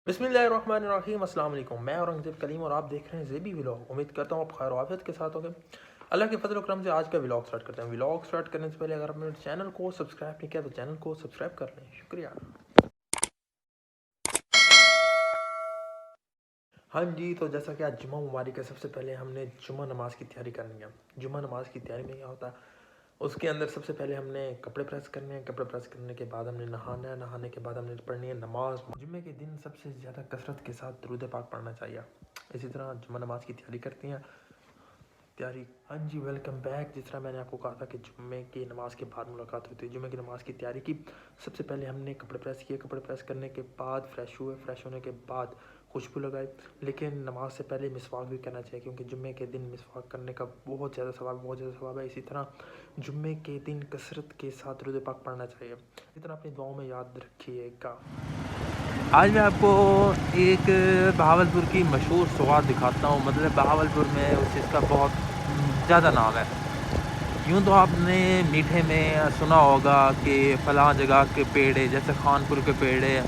बिस्मिल्लाहिर्रहमानिर्रहीम अस्सलाम वालेकुम। मैं औरंगज़ेब कलीम और आप देख रहे हैं ज़ेबी व्लॉग। उम्मीद करता हूँ आप खैर आफियत के साथ होंगे। अल्लाह के फजल करम से आज का व्लॉग स्टार्ट करते हैं। व्लॉग स्टार्ट करने से पहले अगर आपने चैनल को सब्सक्राइब नहीं किया तो चैनल को सब्सक्राइब कर लें, शुक्रिया। हाँ जी, तो जैसा कि आज जुम्मा मुबारक है, सबसे पहले हमने जुम्मा नमाज़ की तैयारी करनी है। जुम्मा नमाज़ की तैयारी में क्या होता है, उसके अंदर सबसे पहले हमने कपड़े प्रेस करने हैं। कपड़े प्रेस करने के बाद हमने नहाना है। नहाने के बाद हमने पढ़नी है नमाज। जुम्मे के दिन सबसे ज़्यादा कसरत के साथ दुरूद पाक पढ़ना चाहिए। इसी तरह जुम्मा नमाज की तैयारी करती हैं। तैयारी हाँ जी, वेलकम बैक। जिस तरह मैंने आपको कहा था कि जुम्मे की नमाज़ के बाद मुलाकात होती है। जुम्मे की नमाज़ की तैयारी की, सबसे पहले हमने कपड़े प्रेस किए। कपड़े प्रेस करने के बाद फ़्रेश हुए। फ़्रेश होने के बाद खुशबू लगाई। लेकिन नमाज से पहले मिसवाक भी करना चाहिए, क्योंकि जुम्मे के दिन मिसवाक करने का बहुत ज़्यादा सवाब है। इसी तरह जुम्मे के दिन कसरत के साथ दुरूद पाक पढ़ना चाहिए। इसी तरह अपनी दुआओं में याद रखिएगा। आज मैं आपको एक बहावलपुर की मशहूर सौगात दिखाता हूँ। मतलब बहावलपुर में उस चीज़ का बहुत ज़्यादा नाम है। यूँ तो आपने मीठे में सुना होगा कि फ़लाँ जगह के पेड़े, जैसे खानपुर के पेड़े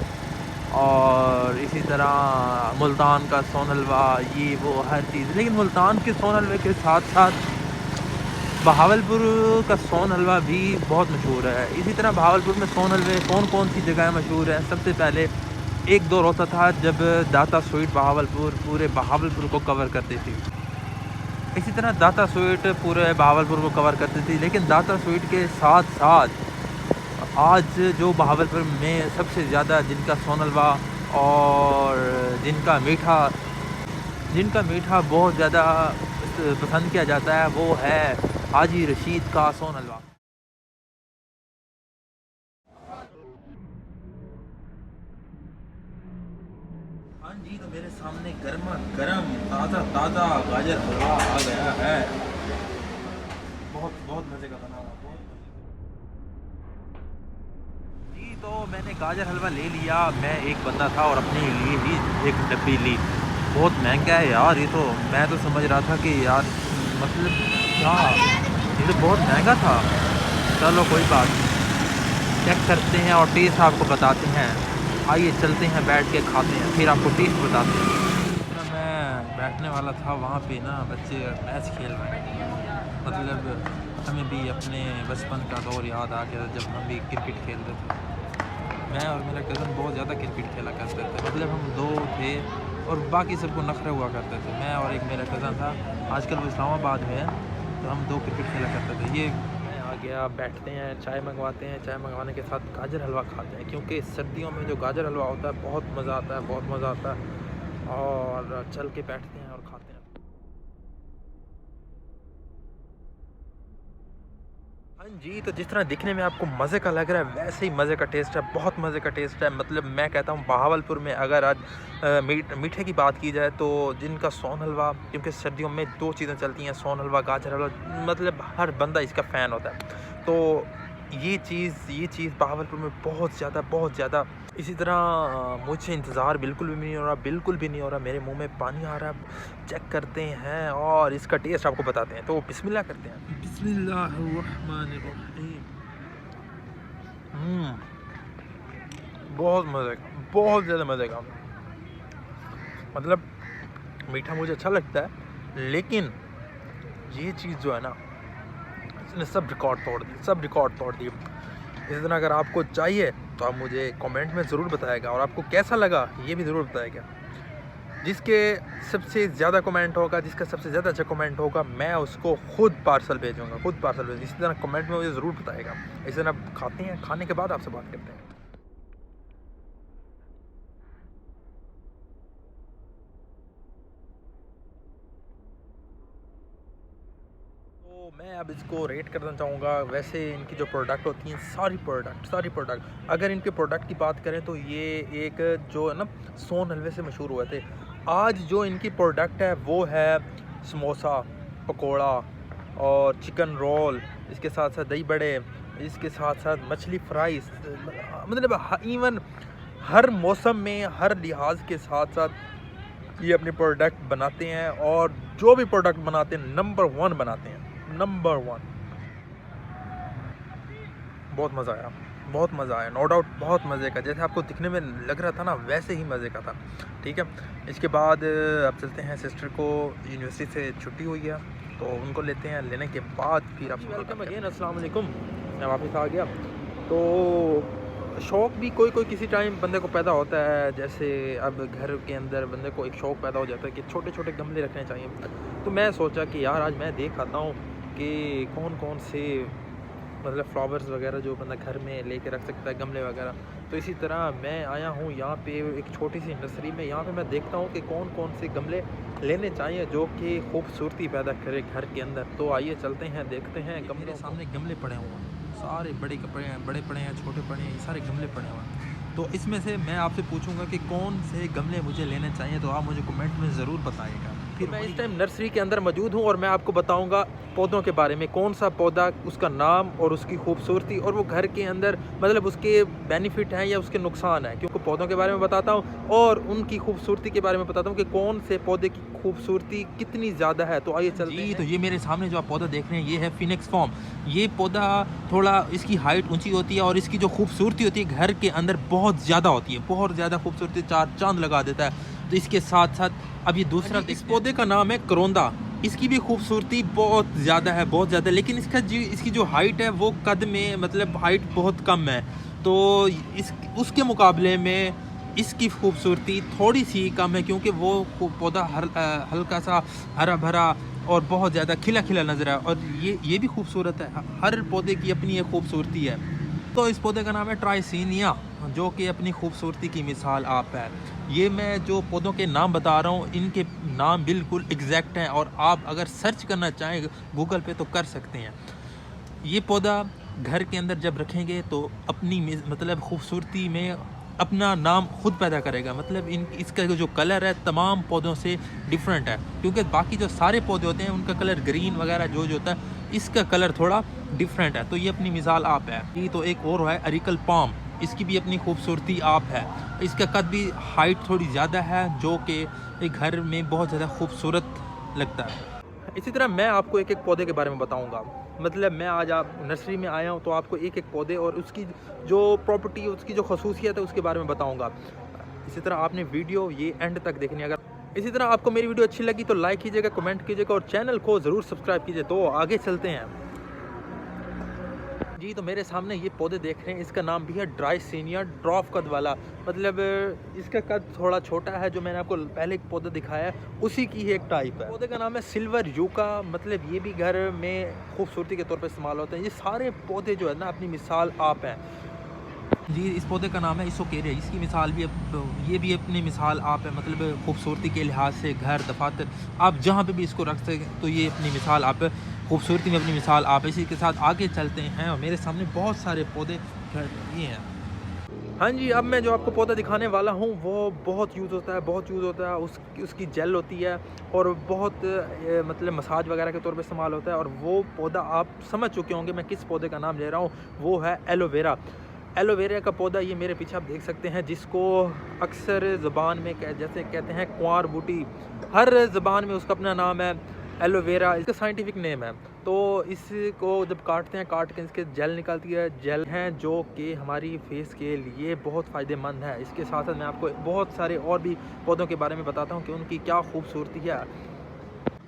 और इसी तरह मुल्तान का सोन हलवा, ये वो हर चीज़। लेकिन मुल्तान के सोन हलवे के साथ साथ बहावलपुर का सोन हलवा भी बहुत मशहूर है। इसी तरह बहावलपुर में सोन हलवे कौन सी जगह मशहूर है। सबसे पहले एक दौर होता था जब दाता स्वीट बहावलपुर पूरे बहावलपुर को कवर करती थी। इसी तरह दाता स्वीट पूरे बहावलपुर को कवर करती थी। लेकिन दाता स्वीट के साथ साथ आज जो बहावलपुर में सबसे ज़्यादा जिनका सोन हलवा और जिनका मीठा बहुत ज़्यादा पसंद किया जाता है, वो है हाजी रशीद का सोन हलवा। हाँ जी, तो मेरे सामने गर्मा गर्म ताज़ा ताज़ा गाजर हलवा आ गया है। बहुत बहुत मज़े का बना हुआ, बहुत मज़े का। जी, तो मैंने गाजर हलवा ले लिया। मैं एक बंदा था और अपने लिए ही एक डब्बी ली। बहुत महंगा है यार ये तो। मैं तो समझ रहा था कि यार मतलब क्या, ये तो बहुत महंगा था। चलो कोई बात नहीं, चेक करते हैं और टेस्ट आपको बताते हैं। आइए चलते हैं, बैठ के खाते हैं, फिर आपको टेस्ट बताते हैं। तो मैं बैठने वाला था, वहाँ पे ना बच्चे मैच खेल रहे हैं। मतलब हमें भी अपने बचपन का दौर याद आ गया, जब हम भी क्रिकेट खेलते थे। मैं और मेरा कज़न बहुत ज़्यादा क्रिकेट खेला करते थे। मतलब हम दो थे और बाकी सबको नखरे हुआ करते थे। मैं और एक मेरा कज़न था, आजकल वो इस्लामाबाद में है। तो हम दो क्रिकेट खेला करते थे। ये मैं आ गया, बैठते हैं, चाय मंगवाते हैं। चाय मंगवाने के साथ गाजर हलवा खाते हैं, क्योंकि सर्दियों में जो गाजर हलवा होता है बहुत मज़ा आता है, बहुत मज़ा आता है। और चल के बैठते हैं और खाते हैं। हाँ जी, तो जिस तरह दिखने में आपको मज़े का लग रहा है, वैसे ही मज़े का टेस्ट है, बहुत मज़े का टेस्ट है। मतलब मैं कहता हूँ बहावलपुर में अगर आज मीठे की बात की जाए तो जिनका सोन हलवा, क्योंकि सर्दियों में दो चीज़ें चलती हैं, सोन हलवा, गाजर हलवा, मतलब हर बंदा इसका फ़ैन होता है। तो ये चीज़ बहावलपुर में बहुत ज़्यादा। इसी तरह मुझे इंतज़ार बिल्कुल भी नहीं हो रहा, बिल्कुल भी नहीं हो रहा। मेरे मुँह में पानी आ रहा है। चेक करते हैं और इसका टेस्ट आपको बताते हैं। तो बिस्मिल्लाह करते हैं। बिस्मिल्लाहिर्रहमानिर्रहीम। बहुत मज़े का, बहुत ज़्यादा मज़े का। मतलब मीठा मुझे अच्छा लगता है, लेकिन ये चीज़ जो है ना, इसने सब रिकॉर्ड तोड़ दिए। इसी तरह अगर आपको चाहिए तो आप मुझे कमेंट में ज़रूर बताएगा, और आपको कैसा लगा ये भी ज़रूर बताएगा। जिसके सबसे ज़्यादा कमेंट होगा, जिसका सबसे ज़्यादा अच्छा कमेंट होगा, मैं उसको खुद पार्सल भेजूँगा, खुद पार्सल भेज। इसी तरह कमेंट में मुझे ज़रूर बताएगा। इसी तरह खाते हैं, खाने के बाद आपसे बात करते हैं। तो मैं अब इसको रेट करना चाहूँगा। वैसे इनकी जो प्रोडक्ट होती हैं, सारी प्रोडक्ट अगर इनके प्रोडक्ट की बात करें तो ये एक जो है ना, सोन हलवे से मशहूर हुए थे। आज जो इनकी प्रोडक्ट है वो है समोसा, पकोड़ा और चिकन रोल, इसके साथ साथ दही बड़े, इसके साथ साथ मछली फ्राई। मतलब इवन हर मौसम में, हर लिहाज के साथ साथ ये अपने प्रोडक्ट बनाते हैं, और जो भी प्रोडक्ट बनाते हैं नंबर 1 बनाते हैं, नंबर 1। बहुत मज़ा आया। बहुत मज़ा आया, नो डाउट बहुत मज़े का, जैसे आपको दिखने में लग रहा था ना वैसे ही मज़े का था। ठीक है, इसके बाद अब चलते हैं, सिस्टर को यूनिवर्सिटी से छुट्टी हुई है तो उनको लेते हैं, लेने के बाद फिर आप वेलकम अगेन, अस्सलाम वालेकुम, मैं वापस आ गया। तो शौक़ भी कोई कोई किसी टाइम बंदे को पैदा होता है, जैसे अब घर के अंदर बंदे को एक शौक़ पैदा हो जाता है कि छोटे छोटे गमले रखने चाहिए। तो मैं सोचा कि यार आज मैं देख आता हूँ कि कौन कौन से मतलब फ्लावर्स वगैरह जो बंदा घर में लेके रख सकता है, गमले वगैरह। तो इसी तरह मैं आया हूँ यहाँ पे एक छोटी सी नर्सरी में, यहाँ पे मैं देखता हूँ कि कौन कौन से गमले लेने चाहिए जो कि खूबसूरती पैदा करे घर के अंदर। तो आइए चलते हैं, देखते हैं। गमले सामने गमले पड़े हुए हैं, सारे बड़े कपड़े हैं, बड़े पड़े हैं, छोटे पड़े हैं, सारे गमले पड़े हुए हैं। तो इसमें से मैं आपसे पूछूंगा कि कौन से गमले मुझे लेने चाहिए, तो आप मुझे कमेंट में ज़रूर बताइएगा। फिर मैं इस टाइम नर्सरी के अंदर मौजूद हूँ और मैं आपको बताऊंगा पौधों के बारे में, कौन सा पौधा, उसका नाम और उसकी खूबसूरती, और वो घर के अंदर मतलब उसके बेनिफिट हैं या उसके नुकसान हैं, क्योंकि पौधों के बारे में बताता हूँ और उनकी खूबसूरती के बारे में बताता हूँ कि कौन से पौधे की खूबसूरती कितनी ज़्यादा है। तो आइए चलते हैं। तो ये मेरे सामने जो आप पौधा देख रहे हैं ये है फिनिक्स फॉर्म। ये पौधा थोड़ा इसकी हाइट ऊंची होती है और इसकी जो खूबसूरती होती है घर के अंदर बहुत ज़्यादा होती है, बहुत ज़्यादा खूबसूरती, चार चांद लगा देता है। तो इसके साथ साथ अब ये दूसरा, इस पौधे का नाम है करोंदा। इसकी भी खूबसूरती बहुत ज़्यादा है, बहुत ज़्यादा, लेकिन इसकी जो हाइट है वो कद में मतलब हाइट बहुत कम है। तो उसके मुकाबले में इसकी खूबसूरती थोड़ी सी कम है, क्योंकि वो पौधा हल्का सा हरा भरा और बहुत ज़्यादा खिला खिला नज़र है, और ये भी खूबसूरत है। हर पौधे की अपनी एक खूबसूरती है। तो इस पौधे का नाम है ट्राइसिनिया, जो कि अपनी खूबसूरती की मिसाल आप है। ये मैं जो पौधों के नाम बता रहा हूँ इनके नाम बिल्कुल एग्जैक्ट हैं, और आप अगर सर्च करना चाहें गूगल पे तो कर सकते हैं। ये पौधा घर के अंदर जब रखेंगे तो अपनी मतलब खूबसूरती में अपना नाम खुद पैदा करेगा। मतलब इसका जो कलर है तमाम पौधों से डिफरेंट है, क्योंकि बाकी जो सारे पौधे होते हैं उनका कलर ग्रीन वगैरह जो होता है, इसका कलर थोड़ा डिफरेंट है। तो ये अपनी मिसाल आप है। ये तो एक और है अरिकल पाम, इसकी भी अपनी खूबसूरती आप है। इसका कद भी हाइट थोड़ी ज़्यादा है, जो कि एक घर में बहुत ज़्यादा खूबसूरत लगता है। इसी तरह मैं आपको एक एक पौधे के बारे में बताऊंगा। मतलब मैं आज आप नर्सरी में आया हूं तो आपको एक एक पौधे और उसकी जो प्रॉपर्टी, उसकी जो खसूसियत है उसके बारे में बताऊंगा। इसी तरह आपने वीडियो ये एंड तक देखनी है। अगर इसी तरह आपको मेरी वीडियो अच्छी लगी तो लाइक कीजिएगा, कमेंट कीजिएगा और चैनल को ज़रूर सब्सक्राइब कीजिए। तो आगे चलते हैं जी। तो मेरे सामने ये पौधे देख रहे हैं, इसका नाम भी है ड्राइसिनिया, ड्रॉफ कद वाला। मतलब इसका कद थोड़ा छोटा है, जो मैंने आपको पहले एक पौधा दिखाया है उसी की ही एक टाइप है। पौधे का नाम है सिल्वर यूका। मतलब ये भी घर में खूबसूरती के तौर पर इस्तेमाल होते हैं। ये सारे पौधे जो है ना अपनी मिसाल आप हैं जी। इस पौधे का नाम है इसोकेरिया, इसकी मिसाल भी ये भी अपनी मिसाल आप है। मतलब खूबसूरती के लिहाज से घर, दफातर, आप जहाँ पे भी इसको रख सकें तो ये अपनी मिसाल आप है, खूबसूरती में अपनी मिसाल आप है। इसी के साथ आगे चलते हैं और मेरे सामने बहुत सारे पौधे ये हैं। हाँ जी, अब मैं जो आपको पौधा दिखाने वाला हूँ वो बहुत यूज़ होता है, बहुत यूज़ होता है। उसकी जेल होती है और बहुत मतलब मसाज वगैरह के तौर पे इस्तेमाल होता है। और वो पौधा आप समझ चुके होंगे मैं किस पौधे का नाम ले रहा हूँ, वो है एलोवेरा। एलोवेरा का पौधा ये मेरे पीछे आप देख सकते हैं, जिसको अक्सर ज़बान में जैसे कहते हैं कुंवार बूटी, हर ज़बान में उसका अपना नाम है एलोवेरा, इसका साइंटिफिक नेम है। तो इसको जब काटते हैं, काट के इसके जेल निकलती है, जेल हैं जो कि हमारी फेस के लिए बहुत फ़ायदेमंद है। इसके साथ साथ मैं आपको बहुत सारे और भी पौधों के बारे में बताता हूँ कि उनकी क्या खूबसूरती है।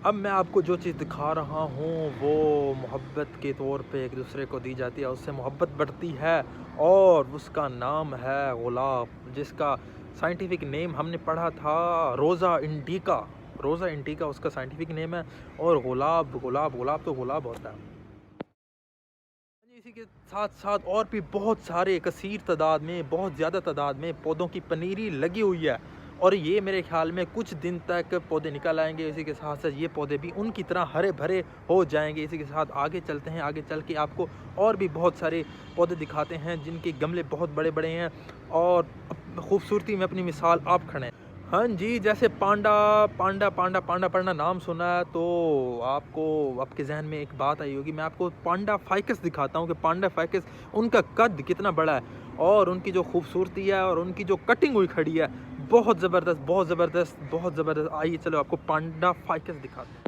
अब मैं आपको जो चीज़ दिखा रहा हूँ वो मोहब्बत के तौर पे एक दूसरे को दी जाती है, उससे मोहब्बत बढ़ती है, और उसका नाम है गुलाब, जिसका साइंटिफिक नेम हमने पढ़ा था रोज़ा इंडिका। रोज़ा इंडिका उसका साइंटिफिक नेम है। और गुलाब गुलाब गुलाब तो गुलाब होता है। इसी के साथ साथ और भी बहुत सारे कसीर तादाद में, बहुत ज़्यादा तादाद में पौधों की पनीरी लगी हुई है, और ये मेरे ख्याल में कुछ दिन तक पौधे निकल आएंगे। इसी के साथ साथ ये पौधे भी उनकी तरह हरे भरे हो जाएंगे। इसी के साथ आगे चलते हैं, आगे चल के आपको और भी बहुत सारे पौधे दिखाते हैं जिनके गमले बहुत बड़े बड़े हैं और खूबसूरती में अपनी मिसाल आप खड़े हैं। हाँ जी, जैसे पांडा पांडा पांडा पांडा पांडा नाम सुना है तो आपको आपके जहन में एक बात आई होगी। मैं आपको पांडा फाइकस दिखाता हूँ कि पांडा फाइकस उनका कद कितना बड़ा है, और उनकी जो खूबसूरती है और उनकी जो कटिंग हुई खड़ी है बहुत ज़बरदस्त, बहुत ज़बरदस्त, बहुत ज़बरदस्त। आइए चलो आपको पांडा फाइकस दिखाते हैं।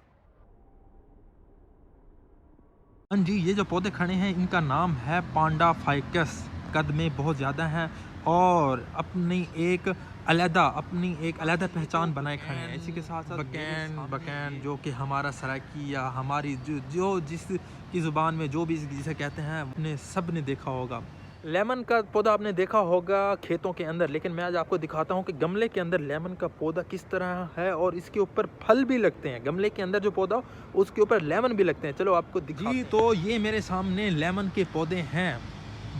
हाँ जी, ये जो पौधे खड़े हैं इनका नाम है पांडा फाइकस। कद में बहुत ज़्यादा हैं और अपनी एक अलग पहचान बनाए खड़े हैं। इसी के साथ साथ बकैन जो कि हमारा सराकी या हमारी जो जिसकी ज़ुबान में जो भी जिसे कहते हैं, आपने सब ने देखा होगा। लेमन का पौधा आपने देखा होगा खेतों के अंदर, लेकिन मैं आज आपको दिखाता हूँ कि गमले के अंदर लेमन का पौधा किस तरह है और इसके ऊपर फल भी लगते हैं। गमले के अंदर जो पौधा उसके ऊपर लेमन भी लगते हैं। चलो आपको दिखा। जी, तो ये मेरे सामने लेमन के पौधे हैं,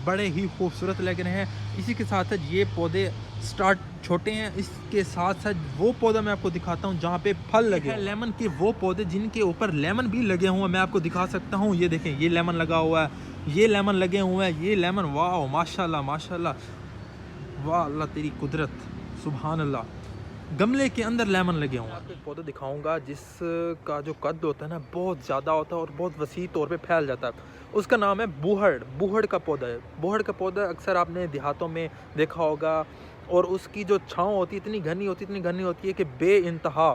बड़े ही खूबसूरत लग रहे हैं। इसी के साथ साथ ये पौधे स्टार्ट छोटे हैं। इसके साथ साथ वो पौधा मैं आपको दिखाता हूँ जहाँ पे फल लगे हैं लेमन के। वो पौधे जिनके ऊपर लेमन भी लगे हुए हैं मैं आपको दिखा सकता हूँ। ये देखें, ये लेमन लगा हुआ है, ये लेमन लगे हुए हैं, ये लेमन। वाह माशाल्लाह माशाल्लाह, वाह अल्लाह तेरी कुदरत, सुभान अल्लाह। गमले के अंदर लेमन लगे हुए हैं। आपको एक पौधा दिखाऊंगा जिसका जो कद होता है ना बहुत ज़्यादा होता है और बहुत वसी तौर पे फैल जाता है। उसका नाम है बूहड़ का पौधा है। बूहड़ का पौधा अक्सर आपने देहातों में देखा होगा और उसकी जो छाँव होती है इतनी घनी होती है कि बेइंतहा,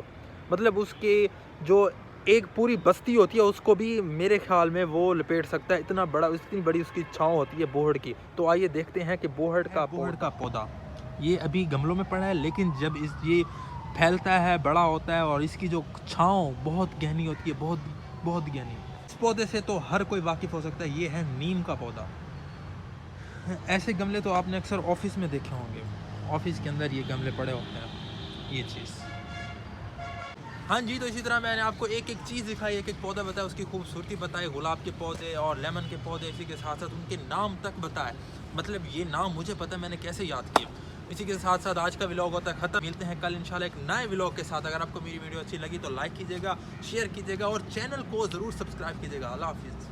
मतलब उसके जो एक पूरी बस्ती होती है उसको भी मेरे ख्याल में वो लपेट सकता है, इतनी बड़ी उसकी छाँव होती है बूहड़ की। तो आइए देखते हैं कि बूहड़ का पौधा ये अभी गमलों में पड़ा है, लेकिन जब ये फैलता है, बड़ा होता है और इसकी जो छाँव बहुत गहनी होती है, बहुत गहनी। इस पौधे से तो हर कोई वाकिफ़ हो सकता है। ये है नीम का पौधा। ऐसे गमले तो आपने अक्सर ऑफिस में देखे होंगे, ऑफिस के अंदर ये गमले पड़े होते हैं, ये चीज़। हाँ जी, तो इसी तरह मैंने आपको एक चीज़ दिखाई, एक पौधा बताया, उसकी खूबसूरती बताई, गुलाब के पौधे और लेमन के पौधे। इसी के साथ साथ उनके नाम तक बताए, मतलब ये नाम मुझे पता, मैंने कैसे याद किए। इसी के साथ साथ आज का व्लॉग होता है ख़त्म। मिलते हैं कल इंशाल्लाह एक नए व्लॉग के साथ। अगर आपको मेरी वीडियो अच्छी लगी तो लाइक कीजिएगा, शेयर कीजिएगा और चैनल को ज़रूर सब्सक्राइब कीजिएगा। अल्लाह हाफिज़।